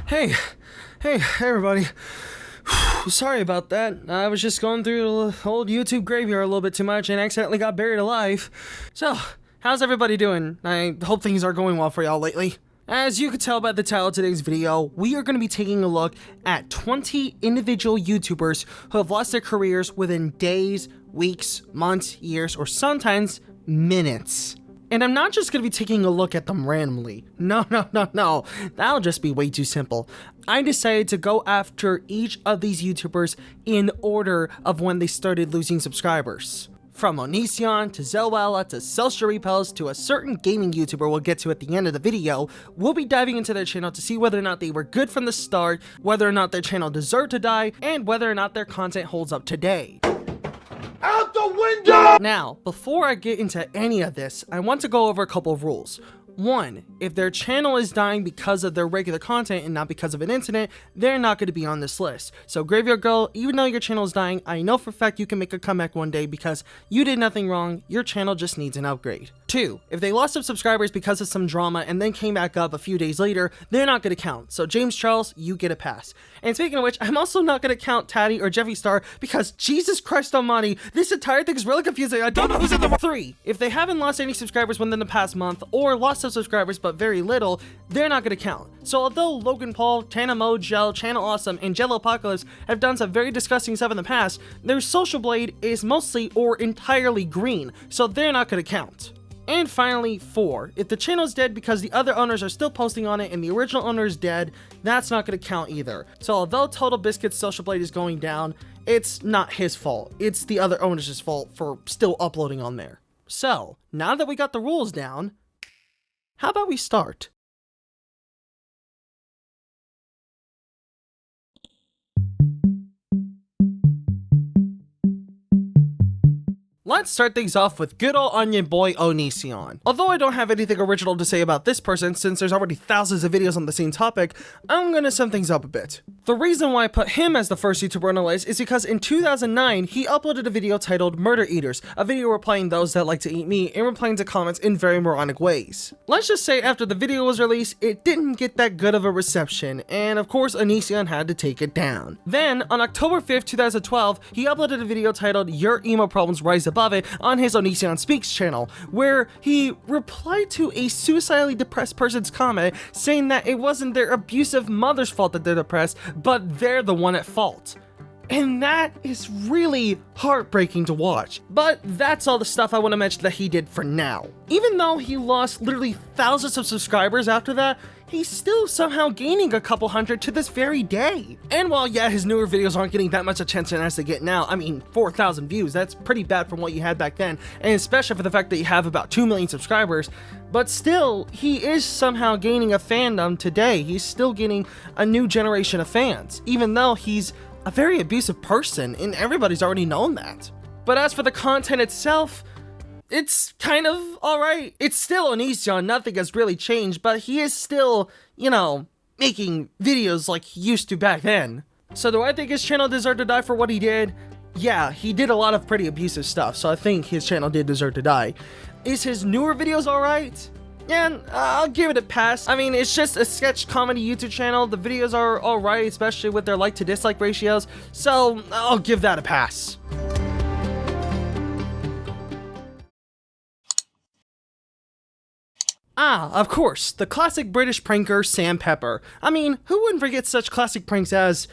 Hey everybody. Sorry about that. I was just going through the old YouTube graveyard a little bit too much and accidentally got buried alive. So, how's everybody doing? I hope things are going well for y'all lately. As you can tell by the title of today's video, we are going to be taking a look at 20 individual YouTubers who have lost their careers within days, weeks, months, years, or sometimes minutes. And I'm not just going to be taking a look at them randomly. No. That'll just be way too simple. I decided to go after each of these YouTubers in order of when they started losing subscribers. From Onision to Zoella to Social Repose to a certain gaming YouTuber we'll get to at the end of the video, we'll be diving into their channel to see whether or not they were good from the start, whether or not their channel deserved to die, and whether or not their content holds up today. Out the window! Now, before I get into any of this, I want to go over a couple of rules. 1, if their channel is dying because of their regular content and not because of an incident, they're not going to be on this list. So Graveyard Girl, even though your channel is dying, I know for a fact you can make a comeback one day because you did nothing wrong, your channel just needs an upgrade. 2, if they lost some subscribers because of some drama and then came back up a few days later, they're not going to count. So James Charles, you get a pass. And speaking of which, I'm also not going to count Taddy or Jeffy Star because Jesus Christ almighty, this entire thing is really confusing. I don't know who's in the 3, if they haven't lost any subscribers within the past month or lost some subscribers but very little, they're not going to count. So although Logan Paul, Tana Mojel, Channel Awesome, and Jello Apocalypse have done some very disgusting stuff in the past, their social blade is mostly or entirely green, so they're not going to count. And finally, 4, if the channel is dead because the other owners are still posting on it and the original owner is dead, that's not going to count either. So although Total Biscuit's social blade is going down, it's not his fault. It's the other owner's fault for still uploading on there. So, now that we got the rules down, how about we start? Let's start things off with good old onion boy Onision. Although I don't have anything original to say about this person since there's already thousands of videos on the same topic, I'm gonna sum things up a bit. The reason why I put him as the first YouTuber on the list is because in 2009, he uploaded a video titled Murder Eaters, a video replying those that like to eat meat and replying to comments in very moronic ways. Let's just say after the video was released, it didn't get that good of a reception, and of course Onision had to take it down. Then, on October 5th, 2012, he uploaded a video titled Your Emo Problems Rise Above It on his Onision Speaks channel, where he replied to a suicidally depressed person's comment saying that it wasn't their abusive mother's fault that they're depressed, but they're the one at fault. And that is really heartbreaking to watch. But that's all the stuff I want to mention that he did for now. Even though he lost literally thousands of subscribers after that, he's still somehow gaining a couple hundred to this very day. And while yeah, his newer videos aren't getting that much attention as they get now, I mean 4,000 views, that's pretty bad from what you had back then, and especially for the fact that you have about 2 million subscribers, but still, he is somehow gaining a fandom today. He's still getting a new generation of fans, even though he's a very abusive person, and everybody's already known that. But as for the content itself, it's kind of alright. It's still Onision, nothing has really changed, but he is still, you know, making videos like he used to back then. So do I think his channel deserved to die for what he did? Yeah, he did a lot of pretty abusive stuff, so I think his channel did deserve to die. Is his newer videos alright? Yeah, I'll give it a pass. I mean, it's just a sketch comedy YouTube channel. The videos are alright, especially with their like to dislike ratios, so I'll give that a pass. Ah, of course, the classic British pranker Sam Pepper. I mean, who wouldn't forget such classic pranks as,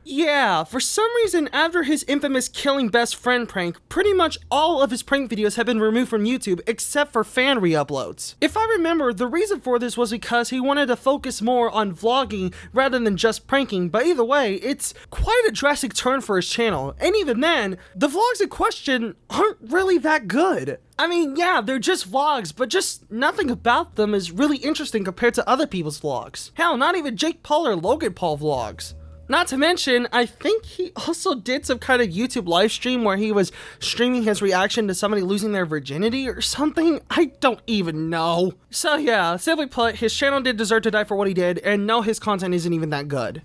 yeah, for some reason after his infamous killing best friend prank, pretty much all of his prank videos have been removed from YouTube except for fan re-uploads. If I remember, the reason for this was because he wanted to focus more on vlogging rather than just pranking, but either way, it's quite a drastic turn for his channel, and even then, the vlogs in question aren't really that good. I mean, yeah, they're just vlogs, but just nothing about them is really interesting compared to other people's vlogs. Hell, not even Jake Paul or Logan Paul vlogs. Not to mention, I think he also did some kind of YouTube live stream where he was streaming his reaction to somebody losing their virginity or something. I don't even know. So yeah, simply put, his channel did deserve to die for what he did, and no, his content isn't even that good.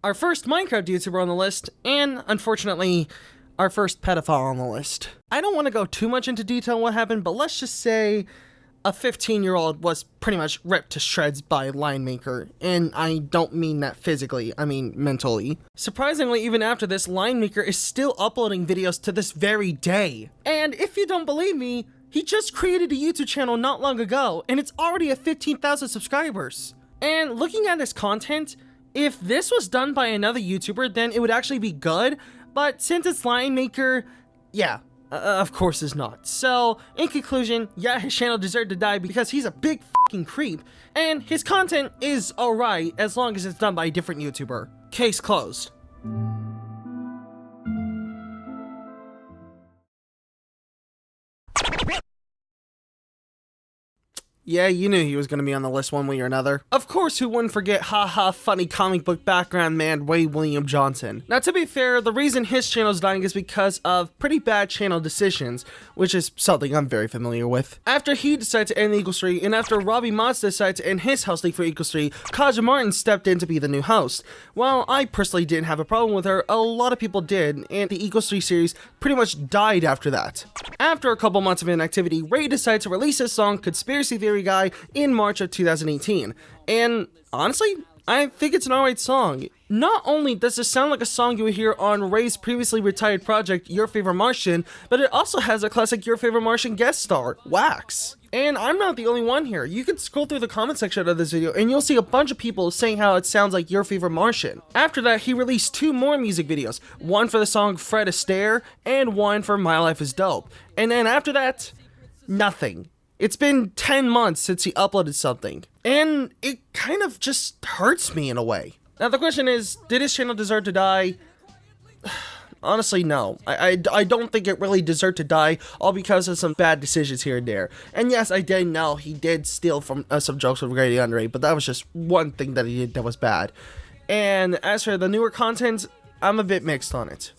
Our first Minecraft YouTuber on the list, and unfortunately, our first pedophile on the list. I don't want to go too much into detail on what happened, but let's just say a 15-year-old was pretty much ripped to shreds by Lionmaker, and I don't mean that physically, I mean mentally. Surprisingly, even after this, Lionmaker is still uploading videos to this very day. And if you don't believe me, he just created a YouTube channel not long ago, and it's already at 15,000 subscribers. And looking at his content, if this was done by another YouTuber, then it would actually be good, but since it's Lionmaker, yeah. Of course it's not. So, in conclusion, yeah, his channel deserved to die because he's a big fucking creep, and his content is alright as long as it's done by a different YouTuber. Case closed. Yeah, you knew he was going to be on the list one way or another. Of course, who wouldn't forget haha funny comic book background man Wade William Johnson. Now, to be fair, the reason his channel is dying is because of pretty bad channel decisions, which is something I'm very familiar with. After he decided to end Eagle Street, and after Robbie Moss decided to end his host league for Eagle Street, Kaja Martin stepped in to be the new host. While I personally didn't have a problem with her, a lot of people did, and the Eagle Street series pretty much died after that. After a couple months of inactivity, Ray decided to release his song Conspiracy Theory Guy in March of 2018, and honestly, I think it's an alright song. Not only does it sound like a song you would hear on Ray's previously retired project Your Favorite Martian, but it also has a classic Your Favorite Martian guest star, Wax. And I'm not the only one here. You can scroll through the comment section of this video and you'll see a bunch of people saying how it sounds like Your Favorite Martian. After that, he released 2 more music videos, one for the song Fred Astaire and one for My Life is Dope. And then after that, nothing. It's been 10 months since he uploaded something, and it kind of just hurts me in a way. Now the question is, did his channel deserve to die? Honestly, no. I don't think it really deserved to die, all because of some bad decisions here and there. And yes, I did know he did steal from some jokes from Grady Andre, but that was just one thing that he did that was bad. And as for the newer content, I'm a bit mixed on it.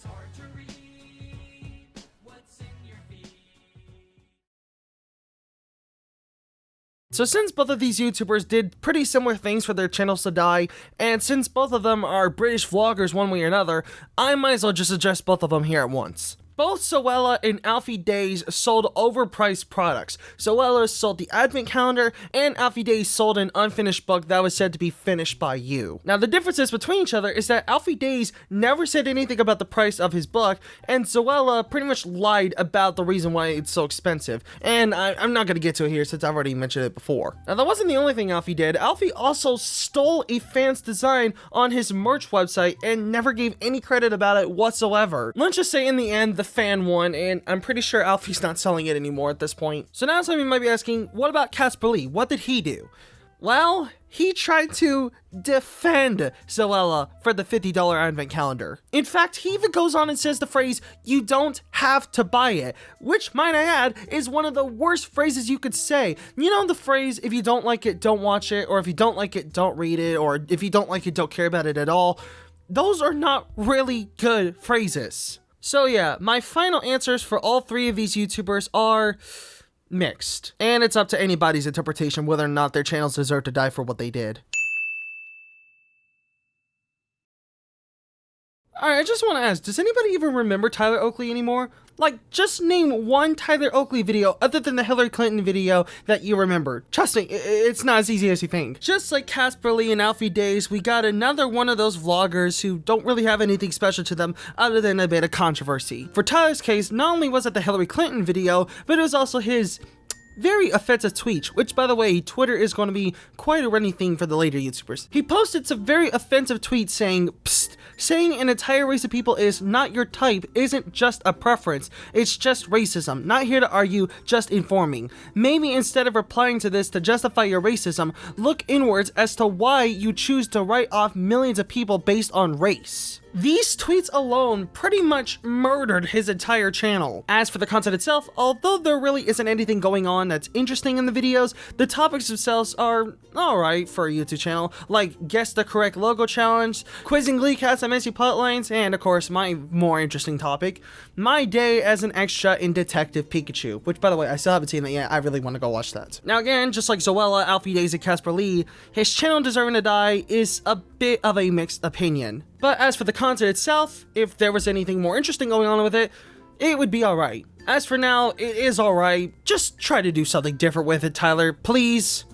So since both of these YouTubers did pretty similar things for their channels to die, and since both of them are British vloggers one way or another, I might as well just address both of them here at once. Both Zoella and Alfie Deyes sold overpriced products. Zoella sold the advent calendar, and Alfie Deyes sold an unfinished book that was said to be finished by you. Now the differences between each other is that Alfie Deyes never said anything about the price of his book, and Zoella pretty much lied about the reason why it's so expensive. And I'm not going to get to it here since I've already mentioned it before. Now that wasn't the only thing Alfie did. Alfie also stole a fan's design on his merch website and never gave any credit about it whatsoever. Let's just say in the end, the fan won, and I'm pretty sure Alfie's not selling it anymore at this point. So now some of you might be asking, what about Caspar? What did he do? Well, he tried to defend Zoella for the $50 advent calendar. In fact, he even goes on and says the phrase, "You don't have to buy it," which, might I add, is one of the worst phrases you could say. You know the phrase, if you don't like it, don't watch it, or if you don't like it, don't read it, or if you don't like it, don't care about it at all. Those are not really good phrases. So yeah, my final answers for all 3 of these YouTubers are mixed. And it's up to anybody's interpretation whether or not their channels deserve to die for what they did. Alright, I just want to ask, does anybody even remember Tyler Oakley anymore? Like, just name one Tyler Oakley video other than the Hillary Clinton video that you remember. Trust me, it's not as easy as you think. Just like Caspar and Alfie Deyes, we got another one of those vloggers who don't really have anything special to them other than a bit of controversy. For Tyler's case, not only was it the Hillary Clinton video, but it was also his very offensive tweet, which by the way, Twitter is going to be quite a running thing for the later YouTubers. He posted some very offensive tweets saying, "Psst, saying an entire race of people is not your type isn't just a preference, it's just racism. Not here to argue, just informing. Maybe instead of replying to this to justify your racism, look inwards as to why you choose to write off millions of people based on race." These tweets alone pretty much murdered his entire channel. As for the content itself, although there really isn't anything going on that's interesting in the videos, the topics themselves are alright for a YouTube channel, like Guess the Correct Logo Challenge, quizzing Glee cast and messy plotlines, and of course my more interesting topic, my day as an extra in Detective Pikachu, which by the way, I still haven't seen that yet. I really want to go watch that. Now again, just like Zoella, Alfie Deyes, and Caspar, his channel deserving to die is a bit of a mixed opinion. But as for the content itself, if there was anything more interesting going on with it, it would be alright. As for now, it is alright. Just try to do something different with it, Tyler, please.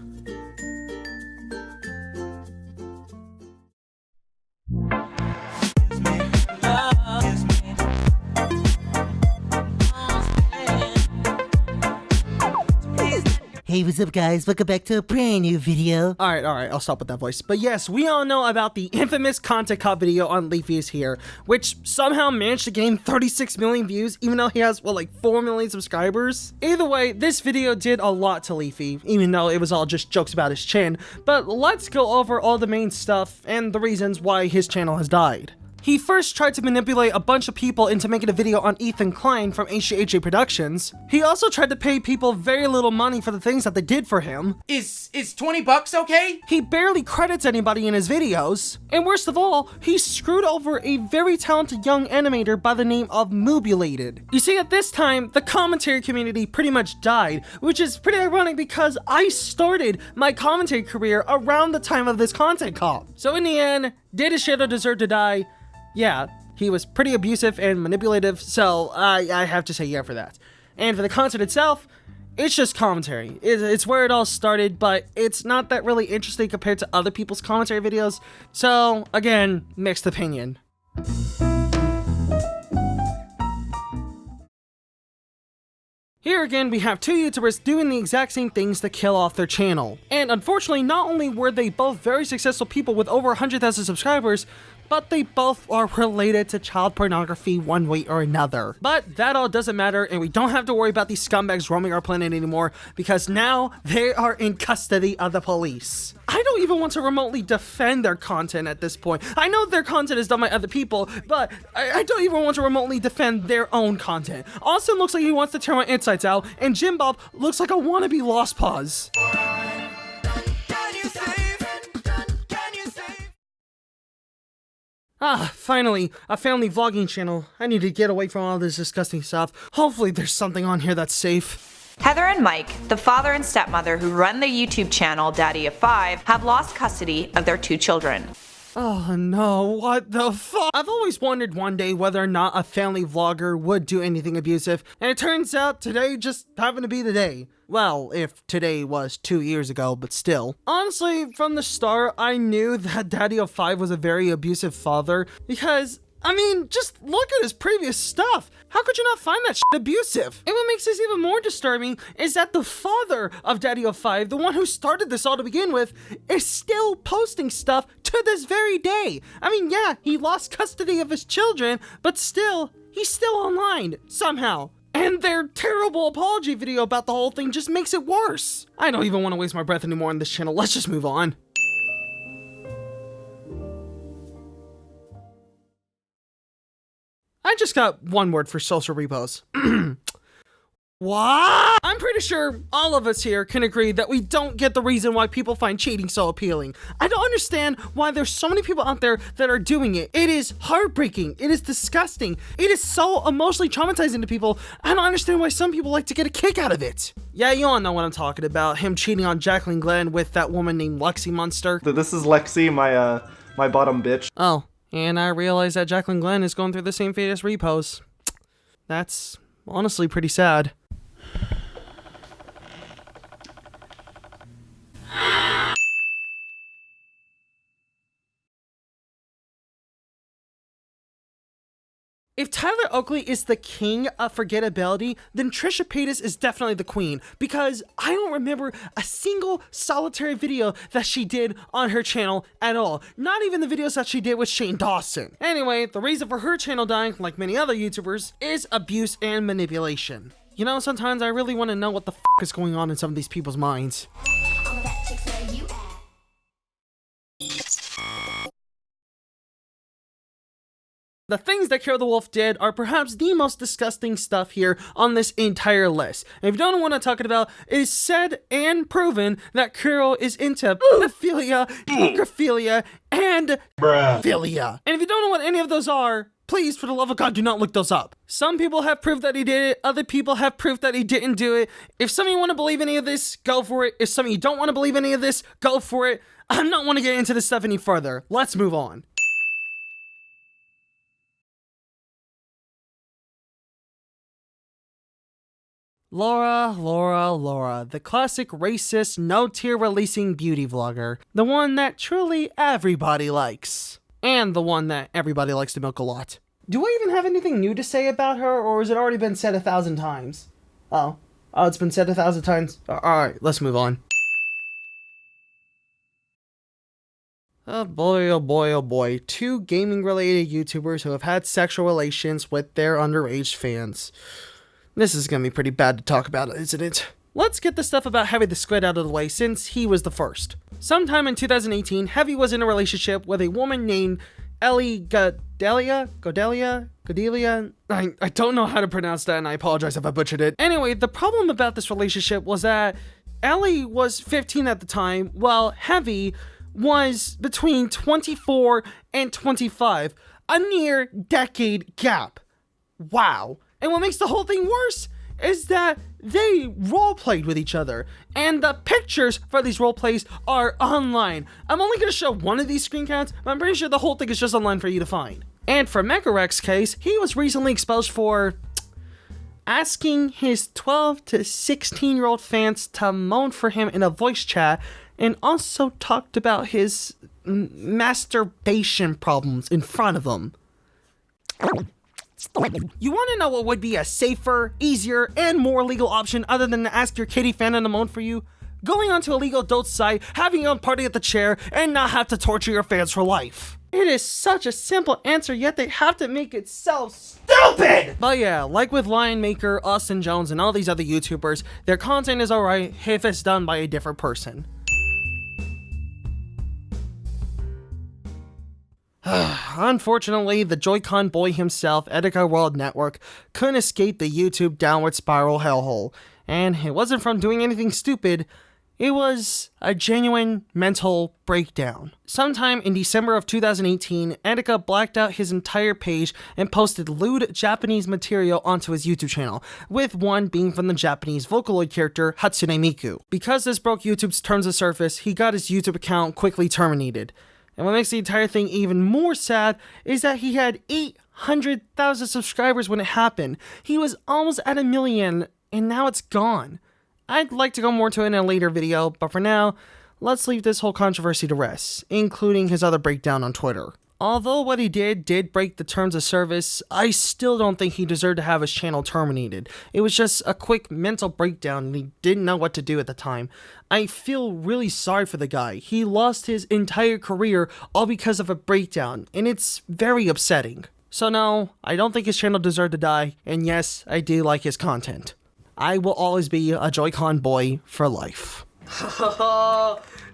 Hey, what's up guys? Welcome back to a brand new video. Alright, I'll stop with that voice. But yes, we all know about the infamous content cop video on LeafyIsHere, which somehow managed to gain 36 million views, even though he has, what, like 4 million subscribers? Either way, this video did a lot to Leafy, even though it was all just jokes about his chin. But let's go over all the main stuff and the reasons why his channel has died. He first tried to manipulate a bunch of people into making a video on Ethan Klein from HGHJ Productions. He also tried to pay people very little money for the things that they did for him. Is 20 bucks okay? He barely credits anybody in his videos. And worst of all, he screwed over a very talented young animator by the name of Mubulated. You see, at this time, the commentary community pretty much died, which is pretty ironic because I started my commentary career around the time of this content cop. So in the end, did his shadow deserve to die? Yeah, he was pretty abusive and manipulative, so I have to say yeah for that. And for the content itself, it's just commentary. It's where it all started, but it's not that really interesting compared to other people's commentary videos. So, again, mixed opinion. Here again, we have two YouTubers doing the exact same things to kill off their channel. And unfortunately, not only were they both very successful people with over 100,000 subscribers, but they both are related to child pornography one way or another. But that all doesn't matter, and we don't have to worry about these scumbags roaming our planet anymore, because now they are in custody of the police. I don't even want to remotely defend their content at this point. I know their content is done by other people, but I don't even want to remotely defend their own content. Austin looks like he wants to tear my insides out, and JinBop looks like a wannabe Lost Paws. Finally, a family vlogging channel. I need to get away from all this disgusting stuff. Hopefully there's something on here that's safe. Heather and Mike, the father and stepmother who run the YouTube channel DaddyOFive, have lost custody of their 2 children. Oh no, what the fuck? I've always wondered one day whether or not a family vlogger would do anything abusive, and it turns out today just happened to be the day. Well, if today was 2 years ago, but still. Honestly, from the start, I knew that DaddyOFive was a very abusive father, because, I mean, just look at his previous stuff. How could you not find that shit abusive? And what makes this even more disturbing is that the father of DaddyOFive, the one who started this all to begin with, is still posting stuff to this very day. I mean, yeah, he lost custody of his children, but still, he's still online, somehow. And their terrible apology video about the whole thing just makes it worse. I don't even want to waste my breath anymore on this channel. Let's just move on. I just got one word for social repos. What? I'm pretty sure all of us here can agree that we don't get the reason why people find cheating so appealing. I don't understand why there's so many people out there that are doing it. It is heartbreaking. It is disgusting. It is so emotionally traumatizing to people. I don't understand why some people like to get a kick out of it. Yeah, you all know what I'm talking about. Him cheating on Jacqueline Glenn with that woman named Lexi Munster. This is Lexi, my bottom bitch. Oh, and I realized that Jacqueline Glenn is going through the same fate as Repose. That's honestly pretty sad. If Tyler Oakley is the king of forgettability, then Trisha Paytas is definitely the queen, because I don't remember a single solitary video that she did on her channel at all. Not even the videos that she did with Shane Dawson. Anyway, the reason for her channel dying, like many other YouTubers, is abuse and manipulation. You know, sometimes I really want to know what the f is going on in some of these people's minds. The things that Kero The Wolf did are perhaps the most disgusting stuff here on this entire list. And if you don't know what I'm talking about, it is said and proven that Kero is into pedophilia, necrophilia, and philia. And if you don't know what any of those are, please, for the love of God, do not look those up. Some people have proof that he did it. Other people have proof that he didn't do it. If some of you want to believe any of this, go for it. If some of you don't want to believe any of this, go for it. I'm not want to get into this stuff any further. Let's move on. Laura, the classic racist, no-tier releasing beauty vlogger. The one that truly everybody likes. And the one that everybody likes to milk a lot. Do I even have anything new to say about her, or has it already been said 1,000 times? Oh, it's been said 1,000 times? Alright, let's move on. Oh boy. 2 gaming-related YouTubers who have had sexual relations with their underage fans. This is gonna be pretty bad to talk about, isn't it? Let's get the stuff about Heavy the Squid out of the way since he was the first. Sometime in 2018, Heavy was in a relationship with a woman named Ellie Godelia? I don't know how to pronounce that and I apologize if I butchered it. Anyway, the problem about this relationship was that Ellie was 15 at the time, while Heavy was between 24 and 25. A near decade gap. Wow. And what makes the whole thing worse is that they roleplayed with each other, and the pictures for these roleplays are online. I'm only going to show one of these screen caps, but I'm pretty sure the whole thing is just online for you to find. And for Mechawreck's case, he was recently exposed for asking his 12 to 16-year-old fans to moan for him in a voice chat, and also talked about his masturbation problems in front of them. You want to know what would be a safer, easier, and more legal option other than to ask your kitty fan to moan for you? Going onto a legal adult site, having your own party at the chair, and not have to torture your fans for life. It is such a simple answer, yet they have to make it so stupid! But yeah, like with Lionmaker, Austin Jones, and all these other YouTubers, their content is alright if it's done by a different person. Unfortunately, the Joy-Con boy himself, Etika World Network, couldn't escape the YouTube downward spiral hellhole. And it wasn't from doing anything stupid, it was a genuine mental breakdown. Sometime in December of 2018, Etika blacked out his entire page and posted lewd Japanese material onto his YouTube channel, with one being from the Japanese Vocaloid character Hatsune Miku. Because this broke YouTube's terms of service, he got his YouTube account quickly terminated. And what makes the entire thing even more sad is that he had 800,000 subscribers when it happened. He was almost at 1 million, and now it's gone. I'd like to go more to it in a later video, but for now, let's leave this whole controversy to rest, including his other breakdown on Twitter. Although what he did break the terms of service, I still don't think he deserved to have his channel terminated. It was just a quick mental breakdown and he didn't know what to do at the time. I feel really sorry for the guy. He lost his entire career all because of a breakdown, and it's very upsetting. So no, I don't think his channel deserved to die, and yes, I do like his content. I will always be a Joy-Con boy for life.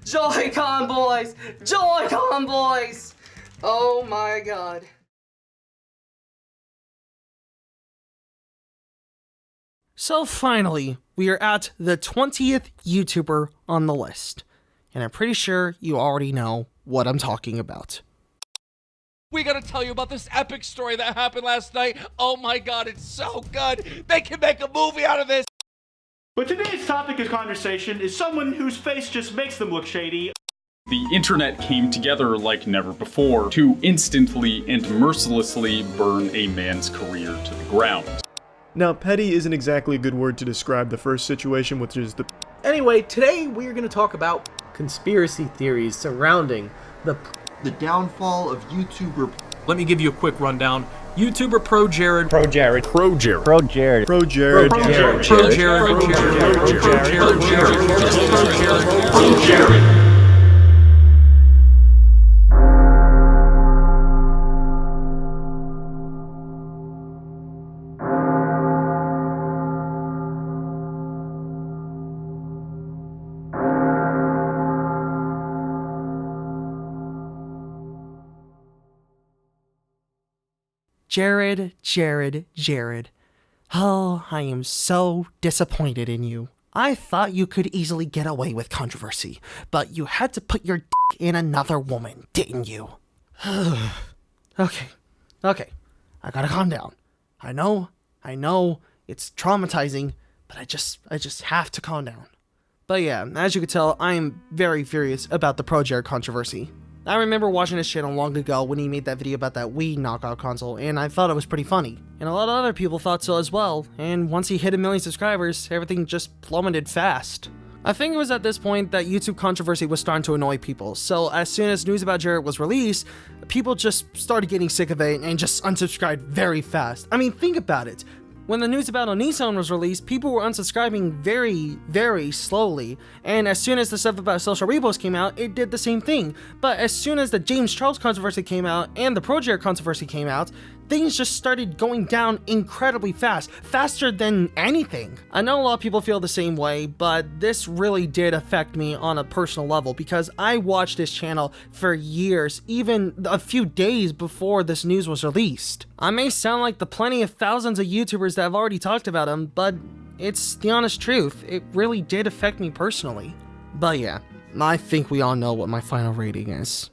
Joy-Con boys! Joy-Con boys! Oh my god. So finally, we are at the 20th YouTuber on the list. And I'm pretty sure you already know what I'm talking about. We gotta tell you about this epic story that happened last night. Oh my god, it's so good. They can make a movie out of this. But today's topic of conversation is someone whose face just makes them look shady. The internet came together like never before to instantly and mercilessly burn a man's career to the ground. Now, petty isn't exactly a good word to describe the first situation, which is the... Anyway, today we're going to talk about conspiracy theories surrounding the downfall of YouTuber. Let me give you a quick rundown. YouTuber ProJared. Jared. Oh, I am so disappointed in you. I thought you could easily get away with controversy, but you had to put your dick in another woman, didn't you? Okay. I gotta calm down. I know, it's traumatizing, but I just have to calm down. But yeah, as you can tell, I am very furious about the ProJared controversy. I remember watching his channel long ago when he made that video about that Wii knockout console, and I thought it was pretty funny. And a lot of other people thought so as well, and once he hit 1 million subscribers, everything just plummeted fast. I think it was at this point that YouTube controversy was starting to annoy people, so as soon as news about Jared was released, people just started getting sick of it and just unsubscribed very fast. I mean, think about it. When the news about Onision was released, people were unsubscribing very, very slowly, and as soon as the stuff about social repos came out, it did the same thing. But as soon as the James Charles controversy came out and the ProJared controversy came out, things just started going down incredibly fast, faster than anything. I know a lot of people feel the same way, but this really did affect me on a personal level because I watched this channel for years, even a few days before this news was released. I may sound like the plenty of thousands of YouTubers that have already talked about him, but it's the honest truth. It really did affect me personally. But yeah, I think we all know what my final rating is.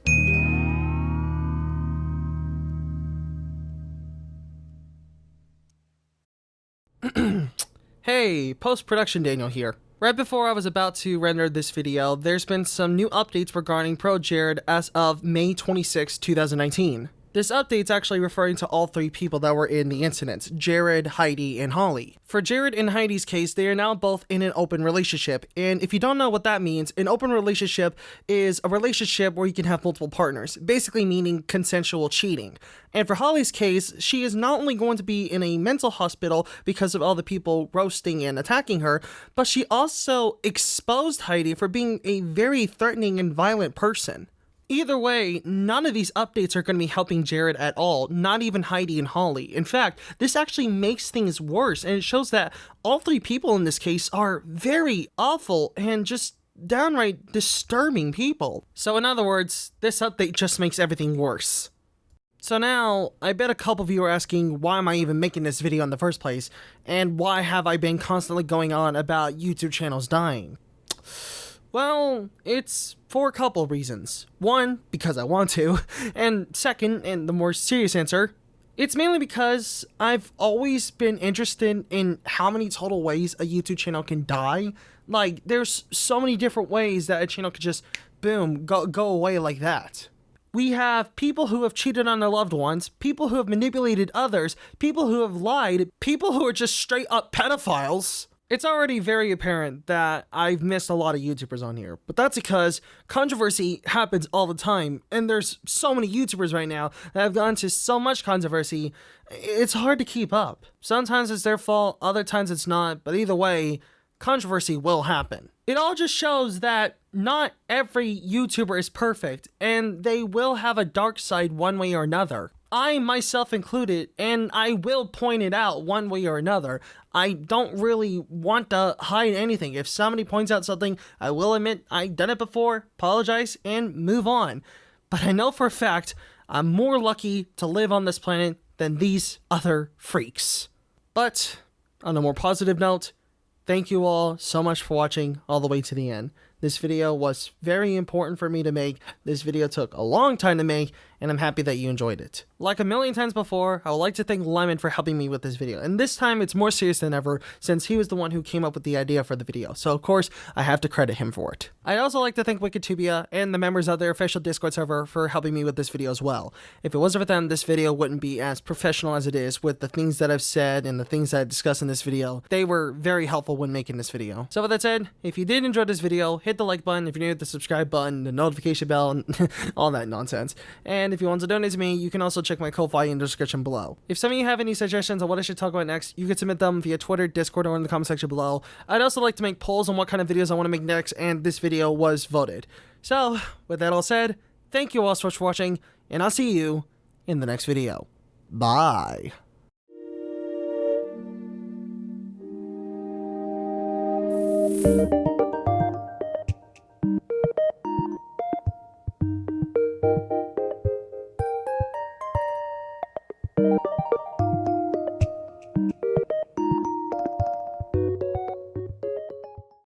Hey, post-production Daniel here. Right before I was about to render this video, there's been some new updates regarding ProJared as of May 26, 2019. This update's actually referring to all 3 people that were in the incident, Jared, Heidi, and Holly. For Jared and Heidi's case, they are now both in an open relationship, and if you don't know what that means, an open relationship is a relationship where you can have multiple partners, basically meaning consensual cheating. And for Holly's case, she is not only going to be in a mental hospital because of all the people roasting and attacking her, but she also exposed Heidi for being a very threatening and violent person. Either way, none of these updates are going to be helping Jared at all, not even Heidi and Holly. In fact, this actually makes things worse, and it shows that all 3 people in this case are very awful and just downright disturbing people. So in other words, this update just makes everything worse. So now, I bet a couple of you are asking why am I even making this video in the first place, and why have I been constantly going on about YouTube channels dying? Well, it's for a couple of reasons. One, because I want to, and second, and the more serious answer, it's mainly because I've always been interested in how many total ways a YouTube channel can die. Like, there's so many different ways that a channel could just, boom, go away like that. We have people who have cheated on their loved ones, people who have manipulated others, people who have lied, people who are just straight up pedophiles. It's already very apparent that I've missed a lot of YouTubers on here, but that's because controversy happens all the time, and there's so many YouTubers right now that have gone to so much controversy, it's hard to keep up. Sometimes it's their fault, other times it's not, but either way, controversy will happen. It all just shows that not every YouTuber is perfect, and they will have a dark side one way or another. I myself included, and I will point it out one way or another. I don't really want to hide anything. If somebody points out something, I will admit I've done it before, apologize, and move on. But I know for a fact I'm more lucky to live on this planet than these other freaks. But on a more positive note, thank you all so much for watching all the way to the end. This video was very important for me to make. This video took a long time to make, and I'm happy that you enjoyed it. Like a million times before, I would like to thank Lemon for helping me with this video, and this time it's more serious than ever since he was the one who came up with the idea for the video, so of course I have to credit him for it. I'd also like to thank Wikitubia and the members of their official Discord server for helping me with this video as well. If it wasn't for them, this video wouldn't be as professional as it is with the things that I've said and the things that I discussed in this video. They were very helpful when making this video. So with that said, if you did enjoy this video, hit the like button. If you're new, hit the subscribe button, the notification bell, and all that nonsense. And if you want to donate to me, you can also check my Ko-Fi in the description below. If some of you have any suggestions on what I should talk about next, you can submit them via Twitter, Discord, or in the comment section below. I'd also like to make polls on what kind of videos I want to make next, and this video was voted. So, with that all said, thank you all so much for watching, and I'll see you in the next video. Bye.